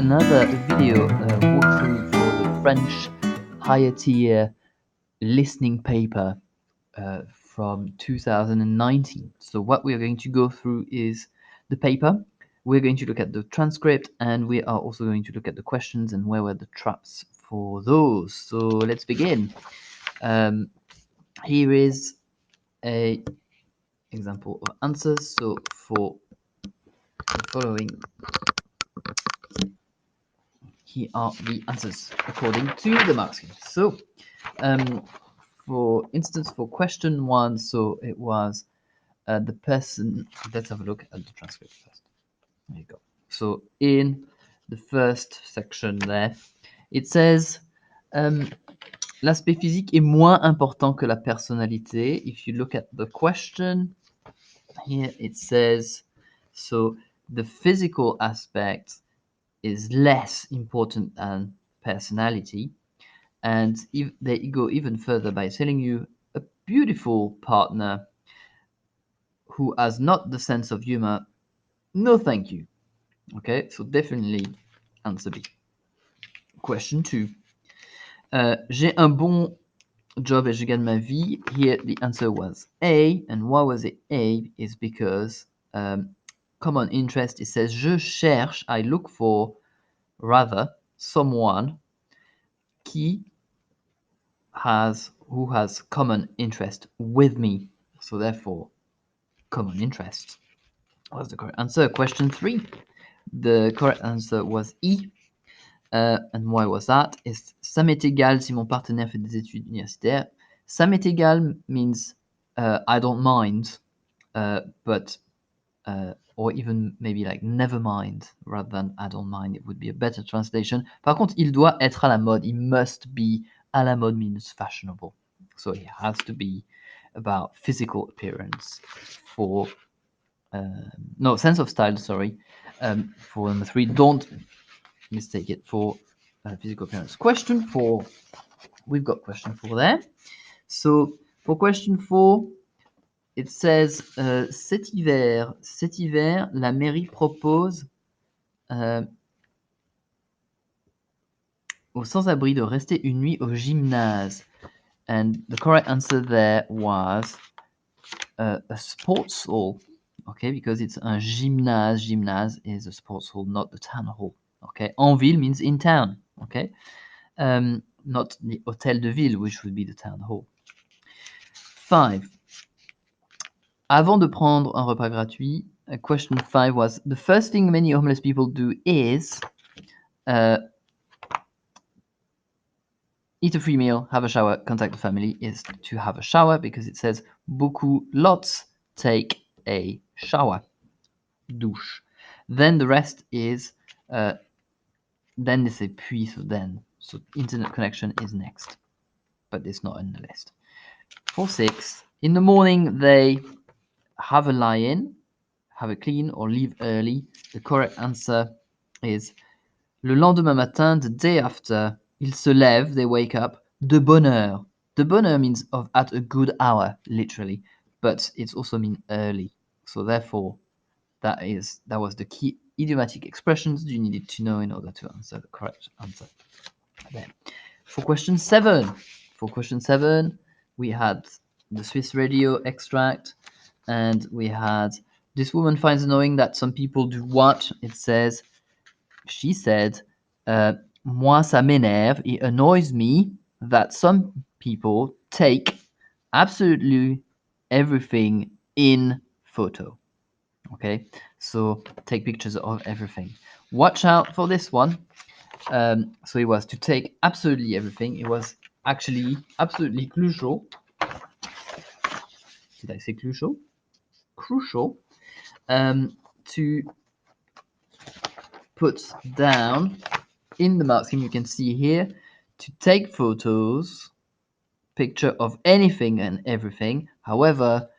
another video walkthrough for the French higher tier listening paper from 2019. So what we are going to go through is the paper. We're going to look at the transcript, and we are also going to look at the questions and where were the traps for those. So let's begin. Here is a example of answers. So for the following, here are the answers according to the mark scheme. So for instance, for question 1, so it was the person. Let's have a look at the transcript first. There you go. So in the first section there, it says l'aspect physique est moins important que la personnalité. If you look at the question here, it says, so the physical aspect is less important than personality. And if they go even further by telling you a beautiful partner who has not the sense of humor, no thank you. Okay, so definitely answer B. Question 2. J'ai un bon job et je gagne ma vie. Here the answer was A. And why was it A? Is because common interest, it says je cherche, I look for, rather, someone who has common interest with me. So therefore, common interest was the correct answer. Question 3. The correct answer was E. And why was that? Is ça m'est égal si mon partenaire fait des études universitaires. Ça m'est égal means I don't mind, but or even maybe like never mind rather than I don't mind. It would be a better translation. Par contre, il doit être à la mode. He must be à la mode means fashionable. So it has to be about physical appearance for no sense of style. Sorry, for number 3. Don't mistake it for physical appearance. Question 4. We've got question 4 there. So for question 4, it says cet hiver, la mairie propose aux sans-abri de rester une nuit au gymnase. And the correct answer there was a sports hall. Okay, because it's a gymnase. Gymnase is a sports hall, not the town hall. Okay, en ville means in town. Okay, not the hôtel de ville, which would be the town hall. 5. Avant de prendre un repas gratuit, question 5 was the first thing many homeless people do is eat a free meal, have a shower, contact the family. Is to have a shower because it says beaucoup, lots take a shower, douche. Then the rest is then they say puis, so then. So internet connection is next, but it's not in the list. For 6, in the morning they have a lie-in, have a clean, or leave early. The correct answer is le lendemain matin, the day after, ils se lèvent, they wake up, de bonne heure. De bonne heure means of at a good hour, literally, but it also means early. So therefore, that was the key idiomatic expressions you needed to know in order to answer the correct answer. Then, for question 7, we had the Swiss radio extract, and we had this woman finds annoying that some people do what? It says, she said, moi ça m'énerve, it annoys me that some people take absolutely everything in photo. Okay, so take pictures of everything. Watch out for this one. So it was to take absolutely everything. It was actually absolutely crucial. Did I say crucial? Crucial to put down in the mark scheme. You can see here to take photos, picture of anything and everything. However,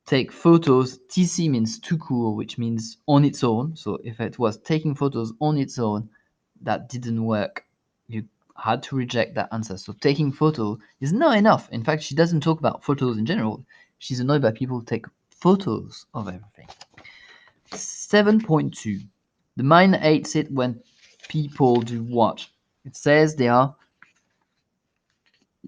take photos, TC means too cool, which means on its own. So if it was taking photos on its own, that didn't work. You had to reject that answer. So taking photos is not enough. In fact, she doesn't talk about photos in general. She's annoyed by people who take photos of everything. 7.2. The mind hates it when people do what? It says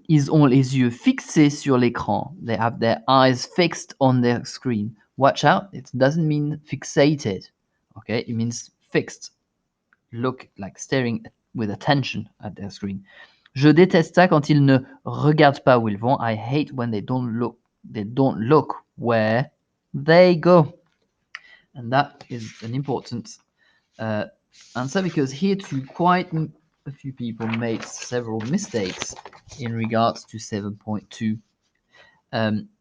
ils ont les yeux fixés sur l'écran. They have their eyes fixed on their screen. Watch out, it doesn't mean fixated. Okay, it means fixed. Look, like staring with attention at their screen. Je déteste ça quand ils ne regardent pas où ils vont. I hate when they don't look where they go. And that is an important answer because here too quite a few people made several mistakes in regards to 7.2.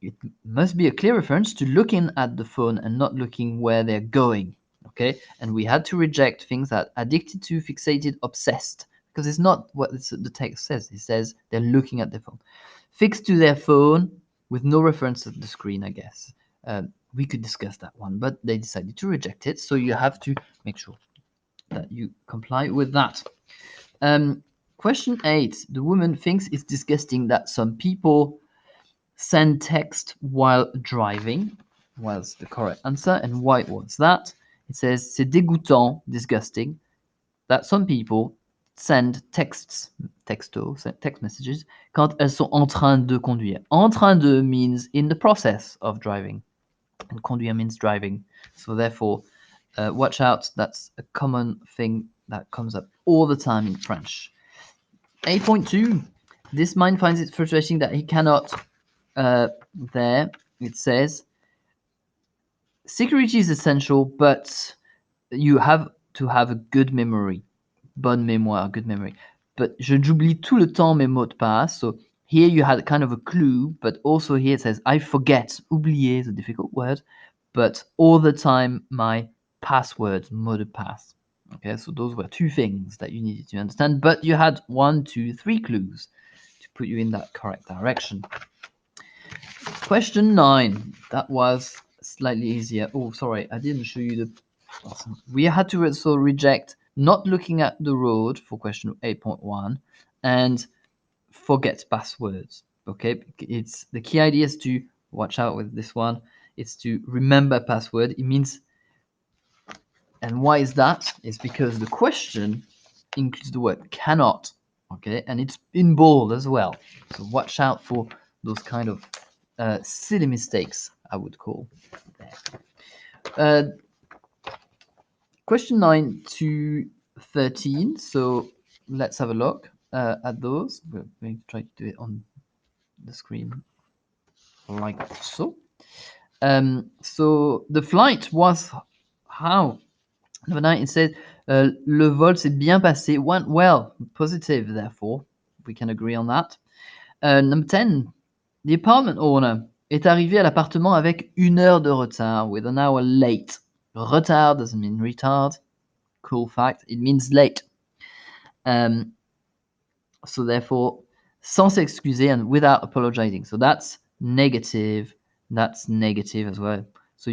It must be a clear reference to looking at the phone and not looking where they're going. Okay, and we had to reject things that addicted to, fixated, obsessed, because it's not what the text says. It says they're looking at their phone, fixed to their phone with no reference to the screen. I guess we could discuss that one, but they decided to reject it. So you have to make sure that you comply with that. Question 8. The woman thinks it's disgusting that some people send text while driving. Was the correct answer. And why was that? It says c'est dégoûtant, disgusting, that some people send text messages quand elles sont en train de conduire. En train de means in the process of driving, and conduire means driving. So therefore, watch out. That's a common thing that comes up all the time in French. 8.2. This man finds it frustrating that he cannot. There it says security is essential, but you have to have a good memory. Bonne mémoire, good memory. But j'oublie tout le temps mes mots de passe. So here you had kind of a clue, but also here it says I forget. Oublier is a difficult word, but all the time my passwords, mot de passe. Okay, so those were two things that you needed to understand, but you had 1, 2, 3 clues to put you in that correct direction. Question 9. That was slightly easier. Oh, sorry, I didn't show you the. We had to also reject not looking at the road for question 8.1 and forget passwords. Okay, it's the key idea is to watch out with this one. It's to remember password. It means, and why is that? It's because the question includes the word cannot. Okay, and it's in bold as well. So watch out for those kind of silly mistakes, I would call. Question 9 to 13. So let's have a look at those. We're going to try to do it on the screen like so. So the flight was how? Number 9, it said, le vol s'est bien passé, went well, positive, therefore. We can agree on that. Number 10, the apartment owner est arrivé à l'appartement avec 1 heure de retard, with an hour late. Retard doesn't mean retard. Cool fact, it means late. So therefore, sans s'excuser and without apologizing. So that's negative as well. So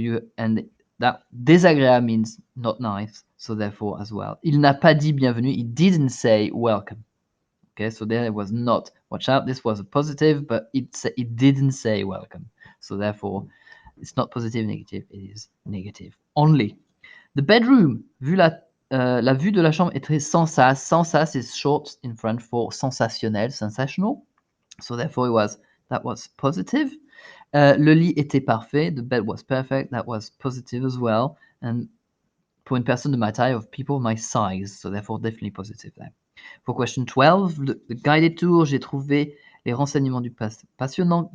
that désagréable means not nice. So therefore as well. Il n'a pas dit bienvenue. He didn't say welcome. Okay, so there it was not. Watch out, this was a positive, but it didn't say welcome. So therefore, it's not positive, negative. It is negative only. The bedroom, la vue de la chambre est très sensace. Sensace is short in French for sensationnel, sensational. So therefore that was positive. Le lit était parfait. The bed was perfect. That was positive as well. And pour une personne de ma taille, of people of my size. So therefore definitely positive there. For question 12, the guided tour, j'ai trouvé les renseignements du passionnant.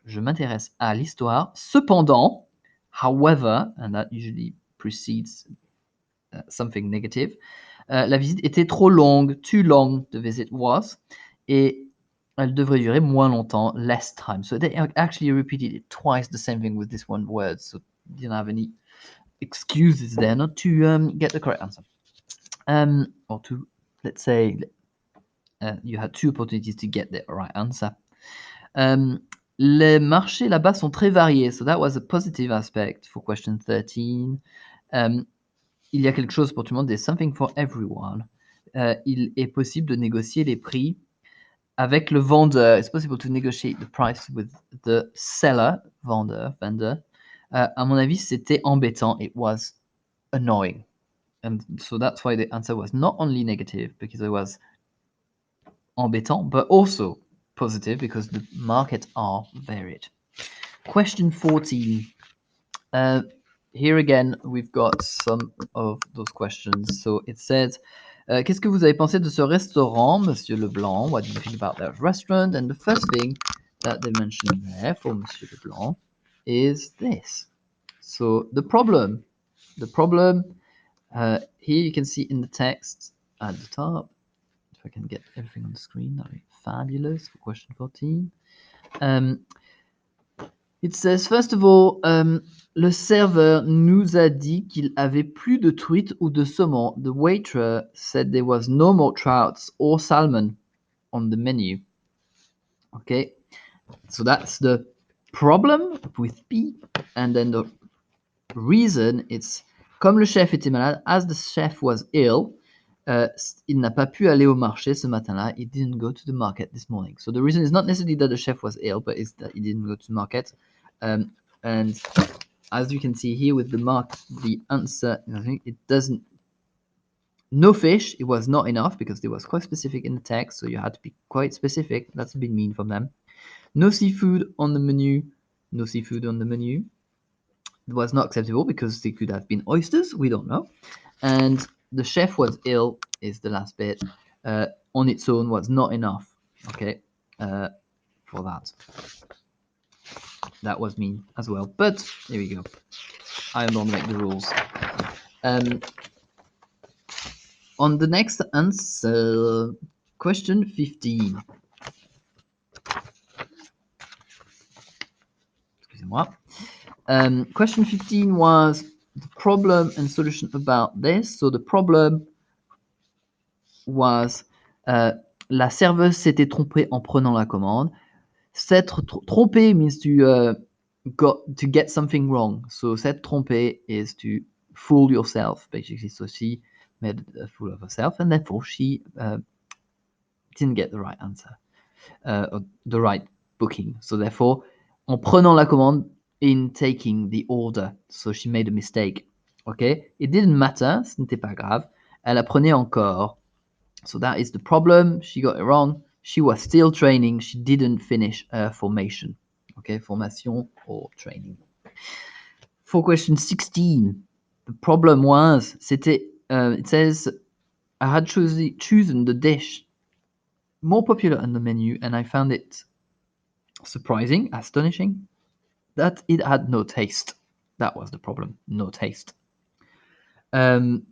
Je m'intéresse à l'histoire. Cependant, however, and that usually precedes something negative, la visite était trop longue, too long the visit was, et elle devrait durer moins longtemps, less time. So they actually repeated it twice, the same thing with this one word, so didn't have any excuses there not to get the correct answer. Or to, let's say, you had 2 opportunities to get the right answer. Les marchés là-bas sont très variés. So that was a positive aspect for question 13. Il y a quelque chose pour tout le monde. There's something for everyone. Il est possible de négocier les prix avec le vendeur. It's possible to negotiate the price with the seller, vendor. À mon avis, c'était embêtant. It was annoying. And so that's why the answer was not only negative because it was embêtant, but also positive because the markets are varied. Question 14. Here again, we've got some of those questions. So it says, qu'est-ce que vous avez pensé de ce restaurant, Monsieur Leblanc? What do you think about that restaurant? And the first thing that they mention there for Monsieur Leblanc is this. So the problem, here you can see in the text at the top, if I can get everything on the screen, that would be fabulous for question 14. It says, first of all, le serveur nous a dit qu'il avait plus de truites ou de saumon. The waiter said there was no more trouts or salmon on the menu. Okay, so that's the problem with P, and then the reason, it's comme le chef était malade, as the chef was ill, il n'a pas pu aller au marché ce matin-là. He didn't go to the market this morning. So the reason is not necessarily that the chef was ill, but it's that he didn't go to the market. And as you can see here with the mark, the answer, I think it doesn't. No fish, it was not enough because it was quite specific in the text, so you had to be quite specific. That's a bit mean from them. No seafood on the menu. No seafood on the menu. It was not acceptable because they could have been oysters. We don't know. And the chef was ill is the last bit. On its own was not enough. Okay, for that. That was mean as well. But here we go. I don't make the rules. On the next answer, question 15. Excusez-moi. Question 15 was the problem and solution about this. So the problem was la serveuse s'était trompée en prenant la commande. S'être trompé means to get something wrong. So s'être trompé is to fool yourself, basically. So she made a fool of herself, and therefore she didn't get the right answer, or the right booking. So therefore, en prenant la commande, in taking the order. So she made a mistake. Okay, it didn't matter, ce n'était pas grave. Elle apprenait encore. So that is the problem. She got it wrong. She was still training. She didn't finish her formation. Okay, formation or training. For question 16, the problem was, it says, I had chosen the dish more popular on the menu, and I found it surprising, astonishing, that it had no taste. That was the problem, no taste. Quand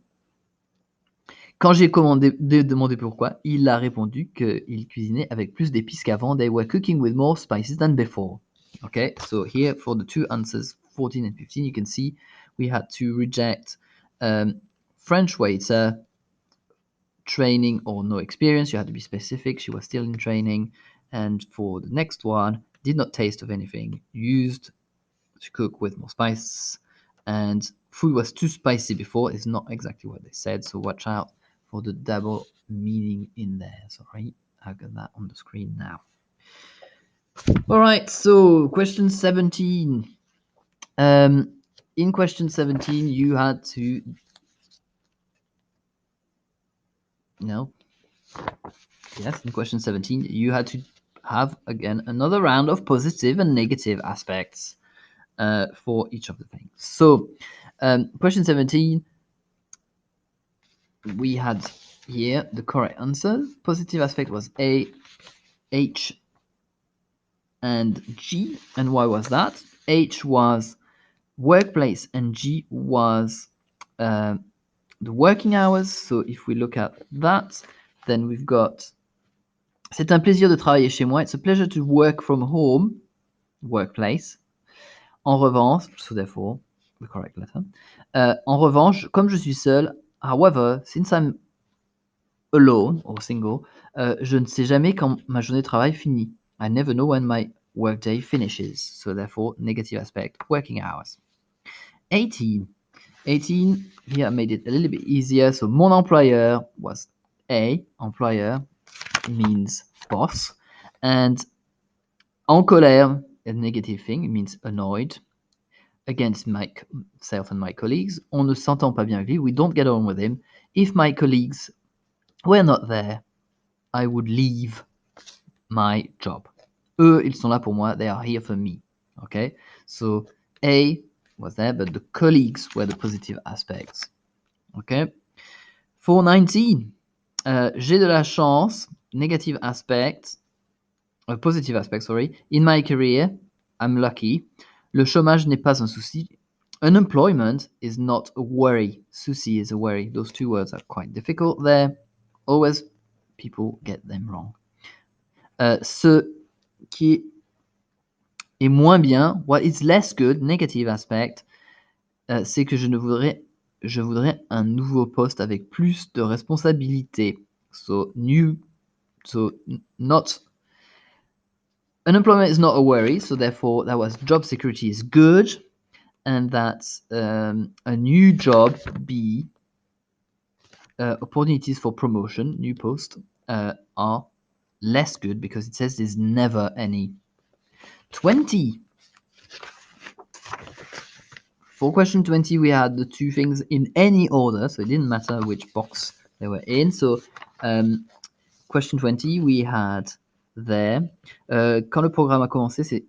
j'ai demandé pourquoi, il a répondu qu'il cuisinait avec plus d'épices qu'avant. They were cooking with more spices than before. Okay, so here for the two answers, 14 and 15, you can see we had to reject French waiter, training or no experience. You had to be specific. She was still in training. And for the next one, did not taste of anything, used to cook with more spice, and food was too spicy before is not exactly what they said, so watch out for the double meaning in there. Sorry, I've got that on the screen now. All right, so question 17. In question 17, you had to... No. Yes, in question 17, you had to have, again, another round of positive and negative aspects for each of the things. So, question 17, we had here the correct answer. Positive aspect was A, H, and G. And why was that? H was workplace and G was the working hours. So if we look at that, then we've got c'est un plaisir de travailler chez moi. It's a pleasure to work from home, workplace. En revanche, so therefore, the correct letter. En revanche, comme je suis seul, however, since I'm alone or single, je ne sais jamais quand ma journée de travail finit. I never know when my workday finishes. So therefore, negative aspect, working hours. 18. 18, here I made it a little bit easier. So mon employeur was A, employer means boss. And en colère, a negative thing, it means annoyed. against myself and my colleagues. On ne s'entend pas bien avec lui. We don't get on with him. If my colleagues were not there, I would leave my job. Eux, ils sont là pour moi. They are here for me. Okay? So A was there, but the colleagues were the positive aspects. Okay? 419. J'ai de la chance. Negative aspect. Positive aspect, sorry. In my career, I'm lucky. Le chômage n'est pas un souci. Unemployment is not a worry. Souci is a worry. Those two words are quite difficult there. Always people get them wrong. Ce qui est moins bien, what is less good, negative aspect, c'est que je voudrais un nouveau poste avec plus de responsabilités. Not unemployment is not a worry, so therefore that was job security is good, and that's a new job. B, opportunities for promotion, new post, are less good because it says there's never any. 20. For question 20, we had the two things in any order, so it didn't matter which box they were in. So question 20, we had there. Quand le programme a commencé, c'est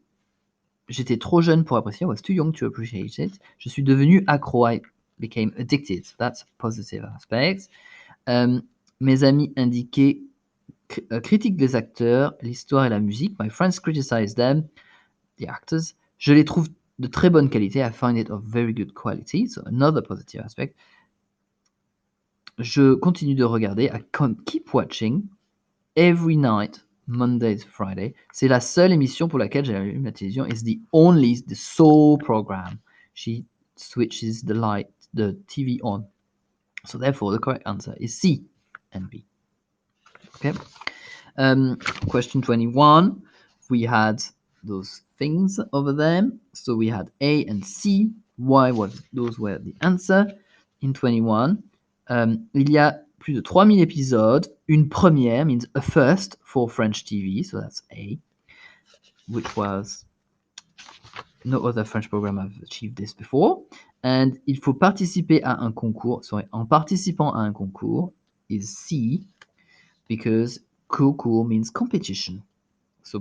j'étais trop jeune pour apprécier. I was too young to appreciate it. Je suis devenu accro. I became addicted. So that's positive aspects. Mes amis indiquaient critique des acteurs, l'histoire et la musique. My friends criticize them, the actors. Je les trouve de très bonne qualité. I find it of very good quality. So another positive aspect. Je continue de regarder. I keep watching every night, Monday to Friday. C'est la seule émission pour laquelle j'ai allumé la télévision. It's the sole program. She switches the TV on. So therefore, the correct answer is C and B. Okay. Question 21. We had those things over there. So we had A and C. Those were the answer. In 21, il y a plus de 3000 épisodes. Une première means a first for French TV. So that's A, which was no other French program have achieved this before. And il faut participer à un concours. Sorry, en participant à un concours is C, because concours means competition. So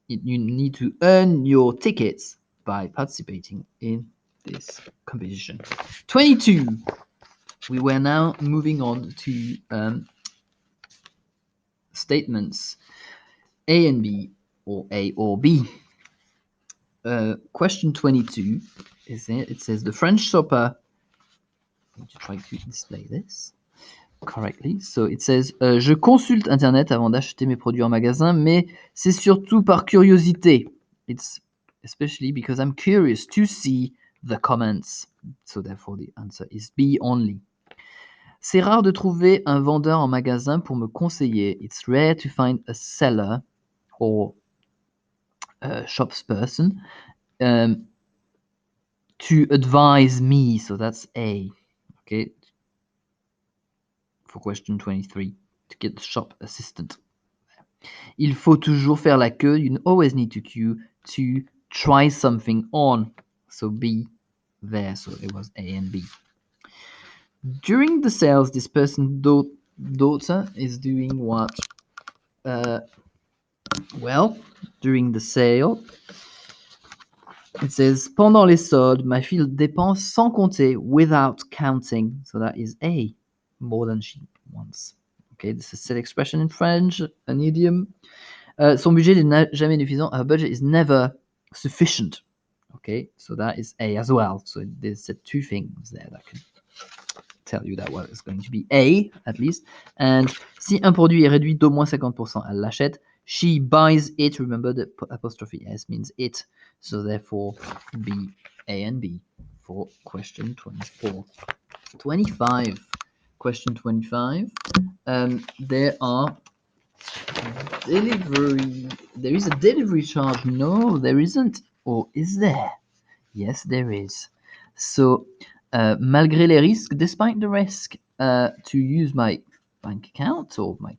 you need to earn your tickets by participating in this competition. 22. We were now moving on to statements A and B, or A or B. Question 22 is it? It says the French shopper. I'm going to try to display this correctly. So it says je consulte Internet avant d'acheter mes produits en magasin, mais c'est surtout par curiosité. It's especially because I'm curious to see the comments. So therefore the answer is B only. C'est rare de trouver un vendeur en magasin pour me conseiller. It's rare to find a seller or a shopsperson to advise me. So that's A. Okay. For question 23, to get the shop assistant. Il faut toujours faire la queue. You always need to queue to try something on. So B there. So it was A and B. During the sales, this person's daughter is doing what? Well, during the sale, it says pendant les soldes, ma fille dépense sans compter, without counting. So that is A, more than she wants. Okay, this is a set expression in French, an idiom. Son budget n'est jamais suffisant. Her budget is never sufficient. Okay, so that is A as well. So there's two things there that can tell you that it's going to be A at least. And si un produit est réduit d'au moins 50%, elle l'achète. She buys it. Remember the apostrophe S means it. So therefore B, A and B for question 24. 25. Question 25. There is a delivery charge. No, there isn't. Or is there? Yes, there is. So, malgré les risques, despite the risk to use my bank account or my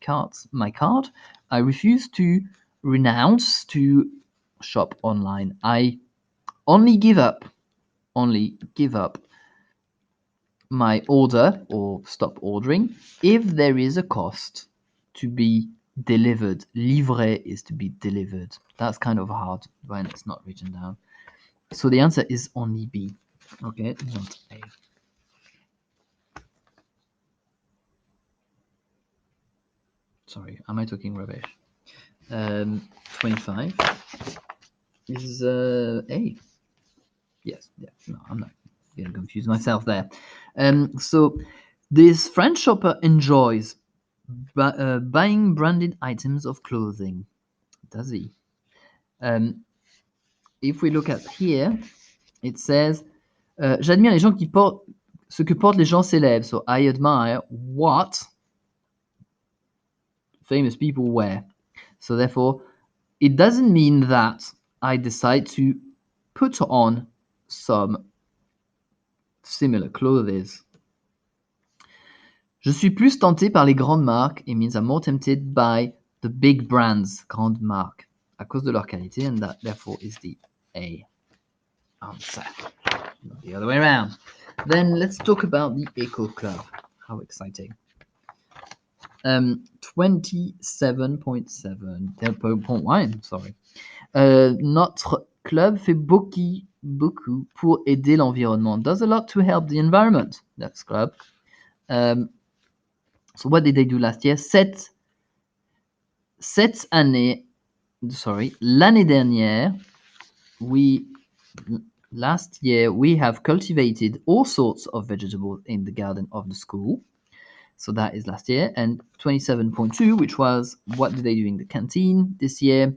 card, I refuse to renounce to shop online. I only give up only give up my order or stop ordering if there is a cost to be delivered. Livrer is to be delivered. That's kind of hard when it's not written down. So the answer is only B. Okay, not A. Sorry, am I talking rubbish? 25 is A. Yes, yeah, no, I'm not getting confused myself there. So this French shopper enjoys buying branded items of clothing. Does he? If we look at here, it says, j'admire les gens qui portent ce que portent les gens célèbres. So I admire what famous people wear. So therefore, it doesn't mean that I decide to put on some similar clothes. Je suis plus tenté par les grandes marques. It means I'm more tempted by the big brands, grandes marques, à cause de leur qualité, and that therefore is the A answer. Not the other way around. Then let's talk about the Eco Club. How exciting. 27.7.1, sorry. Notre club fait beaucoup pour aider l'environnement. Does a lot to help the environment. That's club. So what did they do last year? L'année dernière, last year we have cultivated all sorts of vegetables in the garden of the school. So that is last year. And 27.2, which was what did they do in the canteen this year?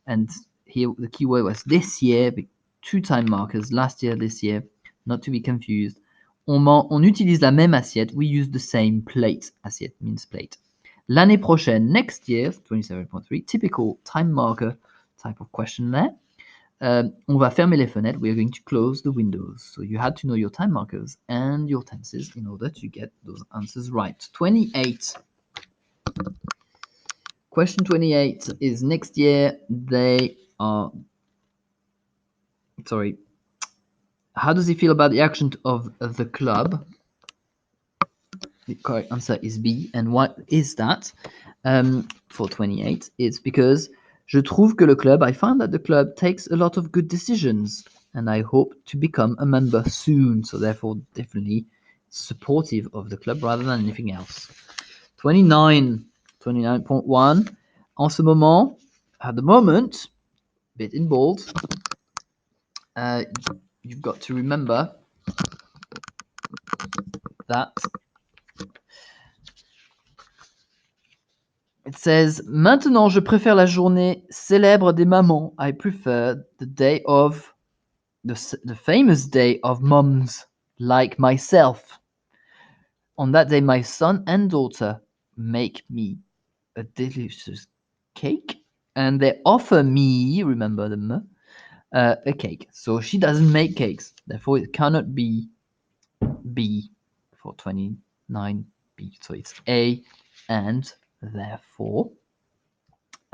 And here the keyword was this year, two time markers, last year, this year, not to be confused. On utilise la même assiette. We use the same plate. Assiette means plate. L'année prochaine, next year, 27.3, typical time marker type of question there. On va fermer les fenêtres. We are going to close the windows. So you had to know your time markers and your tenses in order to get those answers right. 28. Question 28 is next year they are. Sorry. How does he feel about the action of the club? The correct answer is B. And what is that? For 28, it's because je trouve que le club, I find that the club takes a lot of good decisions and I hope to become a member soon. So therefore, definitely supportive of the club rather than anything else. 29.1. En ce moment, at the moment, bit in bold, you've got to remember that it says, maintenant je préfère la journée célèbre des mamans. I prefer the day of the famous day of mums, like myself. On that day, my son and daughter make me a delicious cake, and they offer me, remember the m, a cake. So she doesn't make cakes, therefore it cannot be B for 29B. So it's A, and therefore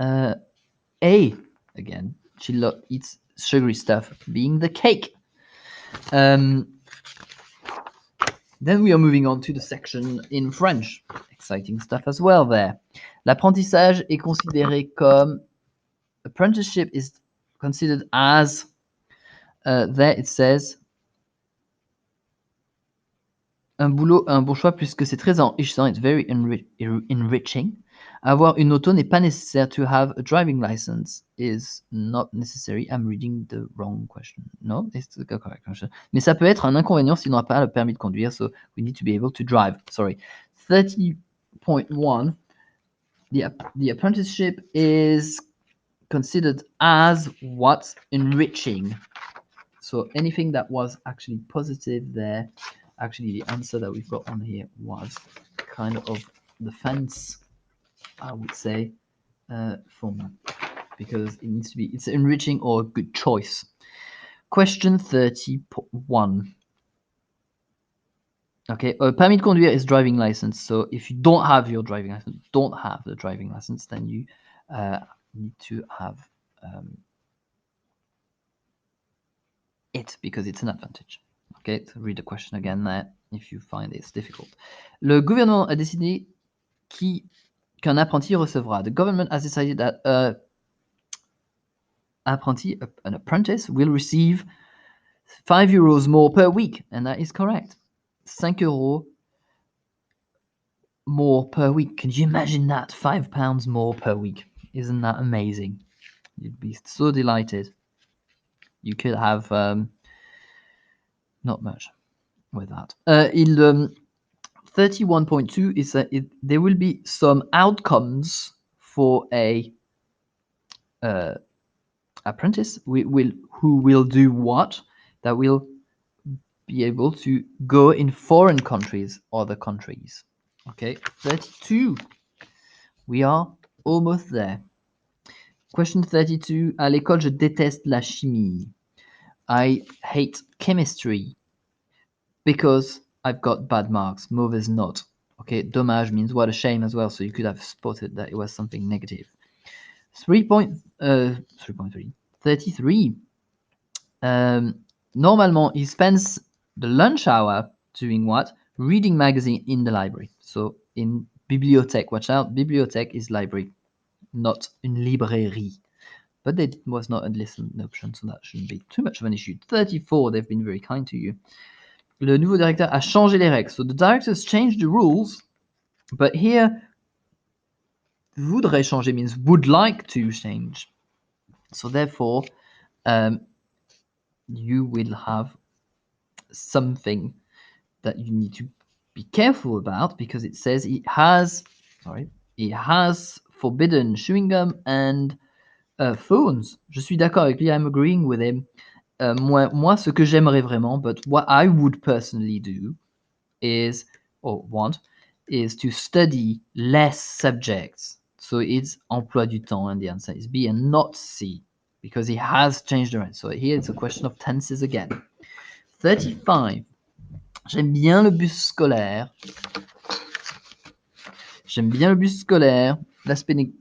A again. She eats sugary stuff, being the cake. Then we are moving on to the section in French. Exciting stuff as well there. L'apprentissage est considéré comme. Apprenticeship is considered as. There it says. Un bon choix puisque c'est très enrichissant. It's very enriching. Avoir une auto n'est pas nécessaire. To have a driving license is not necessary. I'm reading the wrong question. No, it's the correct question. Mais ça peut être un inconvénient s'il n'aura pas le permis de conduire. So we need to be able to drive. Sorry. 30.1. The apprenticeship is considered as what's enriching. So anything that was actually positive there. Actually, the answer that we've got on here was kind of the fence, I would say, for me, because it needs to be, it's enriching or a good choice. Question 31. Okay, permis de conduire is driving license. So if you don't have your driving license, don't have the driving license, then you need to have it right because it's an advantage. Okay, so read the question again there if you find it's difficult. Le gouvernement a décidé qu'un apprenti recevra. The government has decided that an apprentice will receive 5 euros more per week, and that is correct. 5 euros more per week. Can you imagine that? £5 more per week. Isn't that amazing? You'd be so delighted. You could have not much with that. 31.2 is that there will be some outcomes for a apprentice who will do what? That will be able to go in foreign countries, other countries. Okay, 32. We are almost there. Question 32. À l'école, je déteste la chimie. I hate chemistry because I've got bad marks. Mauvaise note. Okay, dommage means what a shame as well, so you could have spotted that it was something negative. 3.3. 33. Normalement, he spends the lunch hour doing what? Reading magazine in the library. So in bibliothèque, watch out, bibliothèque is library, not une librairie. But it was not a listen option, so that shouldn't be too much of an issue. 34, they've been very kind to you. Le nouveau directeur a changé les règles. So the directors changed the rules, but here, voudrait changer means would like to change. So therefore, you will have something that you need to be careful about because it says he has forbidden chewing gum and phones. Je suis d'accord avec lui. I'm agreeing with him. Moi, ce que j'aimerais vraiment, but what I would personally do is, or want, is to study less subjects. So it's emploi du temps, and the answer is B and not C, because he has changed the rest. So here it's a question of tenses again. 35. J'aime bien le bus scolaire. J'aime bien le bus scolaire. L'aspect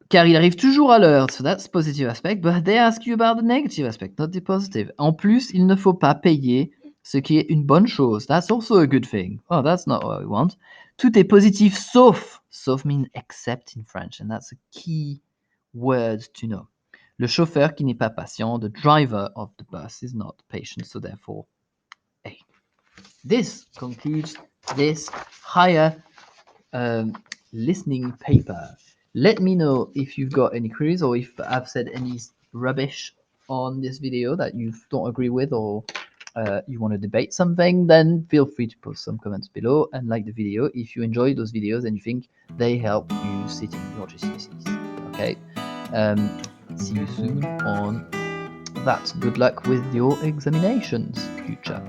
car il arrive toujours à l'heure. So that's positive aspect, but they ask you about the negative aspect, not the positive. En plus, il ne faut pas payer, ce qui est une bonne chose. That's also a good thing. Oh, that's not what we want. Tout est positif sauf. Sauf means except in French, and that's a key word to know. Le chauffeur qui n'est pas patient, the driver of the bus is not patient, so therefore A. This concludes this higher listening paper. Let me know if you've got any queries or if I've said any rubbish on this video that you don't agree with or you want to debate something, then feel free to post some comments below and like the video if you enjoy those videos and you think they help you sitting your GCSEs. Okay, see you soon on that. Good luck with your examinations, future.